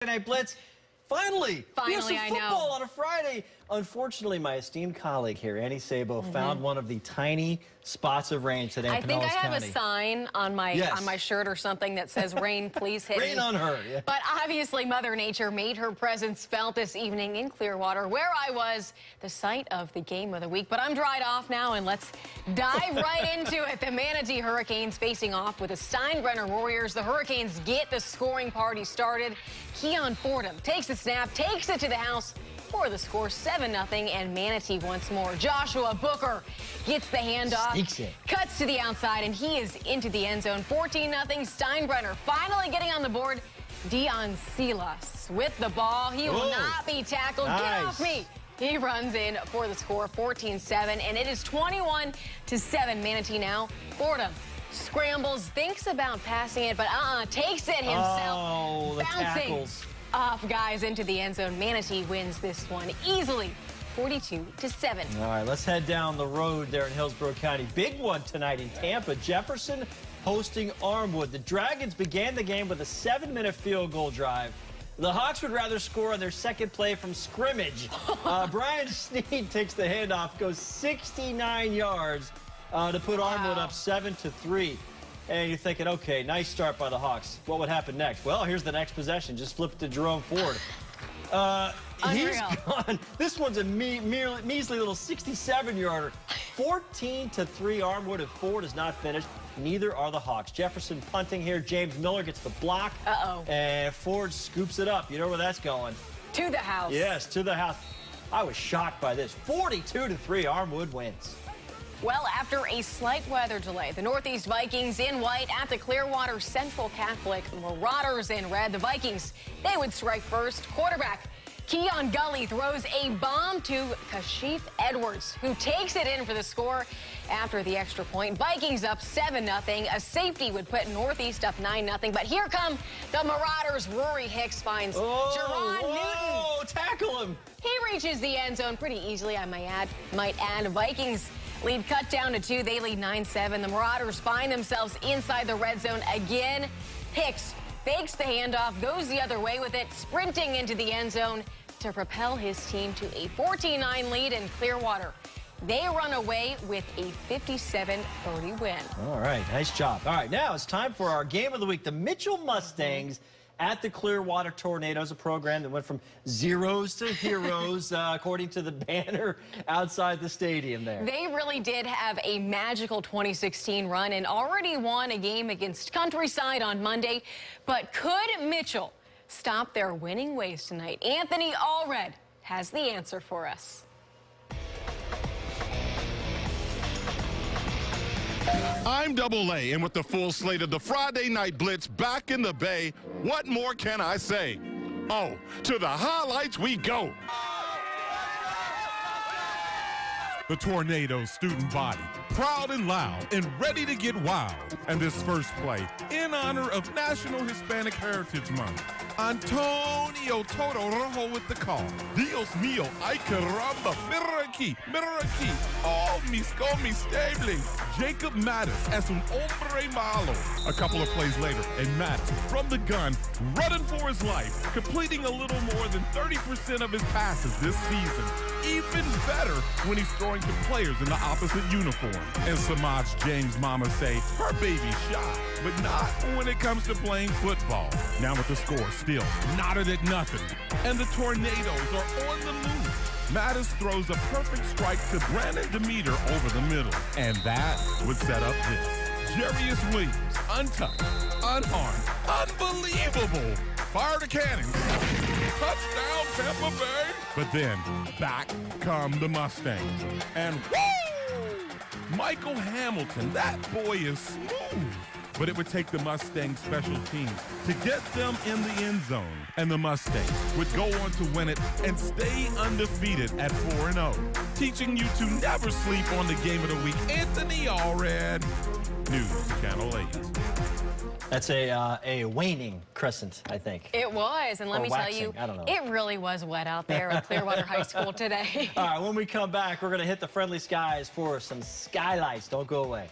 Night Blitz. Finally, we have some I football know. on a Friday. Unfortunately, my esteemed colleague here, Annie Sabo, found one of the tiny spots of rain today in Pinellas County. I think I have a sign on my shirt or something that says "Rain, please hit me." Rain on her. Yeah. But obviously, Mother Nature made her presence felt this evening in Clearwater, where I was, the site of the game of the week. But I'm dried off now, and let's dive right into it. The Manatee Hurricanes facing off with the Steinbrenner Warriors. The Hurricanes get the scoring party started. Keon Fordham takes the snap, takes it to the house for the score, 7-0, and Manatee once more. Joshua Booker gets the handoff, cuts to the outside, and he is into the end zone. 14-0, Steinbrenner finally getting on the board. Dion Silas with the ball. He will not be tackled. Nice. Get off me. He runs in for the score, 14-7, and it is 21-7. Manatee now. Fordham scrambles, thinks about passing it, but takes it himself. Oh, the tackles. Off guys into the end zone. Manatee wins this one easily, 42-7. All right, let's head down the road there in Hillsborough County. Big one tonight in Tampa. Jefferson hosting Armwood. The Dragons began the game with a 7-minute field goal drive. The Hawks would rather score on their second play from scrimmage. Brian Snead takes the handoff, goes 69 yards to put Armwood up 7-3. And you're thinking, okay, nice start by the Hawks. What would happen next? Well, here's the next possession. Just flip it to Jerome Ford. He's gone. This one's a measly little 67-yarder. 14-3 Armwood, and Ford is not finished. Neither are the Hawks. Jefferson punting here. James Miller gets the block. And Ford scoops it up. You know where that's going? To the house. Yes, to the house. I was shocked by this. 42-3 Armwood wins. Well, after a slight weather delay, the Northeast Vikings in white at the Clearwater Central Catholic. Marauders in red. The Vikings, they would strike first. Quarterback Keon Gully throws a bomb to Kashif Edwards, who takes it in for the score after the extra point. Vikings up 7-0. A safety would put Northeast up 9-0. But here come the Marauders. Rory Hicks finds Jerron Newton. Tackle him. He reaches the end zone pretty easily, I might add. Vikings lead cut down to 2. They lead 9-7. The Marauders find themselves inside the red zone again. Hicks fakes the handoff, goes the other way with it, sprinting into the end zone to propel his team to a 14-9 lead in Clearwater. They run away with a 57-30 win. All right, nice job. All right, now it's time for our game of the week. The Mitchell Mustangs at the Clearwater Tornadoes, a program that went from zeros to heroes, according to the banner outside the stadium there. They really did have a magical 2016 run and already won a game against Countryside on Monday. But could Mitchell stop their winning ways tonight? Anthony Allred has the answer for us. I'm Double A, and with the full slate of the Friday Night Blitz back in the Bay, what more can I say? Oh, to the highlights we go. The Tornadoes student body, proud and loud and ready to get wild. And this first play, in honor of National Hispanic Heritage Month, Antonio Toto Rojo with the call. Dios mío, ay caramba, mira aquí, oh mis comestibles. Jacob Mattis as un hombre malo. A couple of plays later, and Mattis from the gun, running for his life, completing a little more than 30% of his passes this season. Even better when he's throwing to players in the opposite uniform. And Samaj James' mama say, her baby's shy, but not when it comes to playing football. Now with the score still knotted at nothing, and the Tornadoes are on the move. Mattis throws a perfect strike to Brandon Demeter over the middle, and that would set up this. Jarius Williams, untouched, unharmed, unbelievable. Fire the cannon. Touchdown, Tampa Bay. But then, back come the Mustangs. And woo! Michael Hamilton, that boy is smooth. But it would take the Mustangs special teams to get them in the end zone. And the Mustangs would go on to win it and stay undefeated at 4-0. Teaching you to never sleep on the game of the week. Anthony Allred, News Channel 8. That's a waning crescent, I think. It was, and let me tell you, it really was wet out there at Clearwater High School today. All right, when we come back, we're going to hit the friendly skies for some skylights. Don't go away.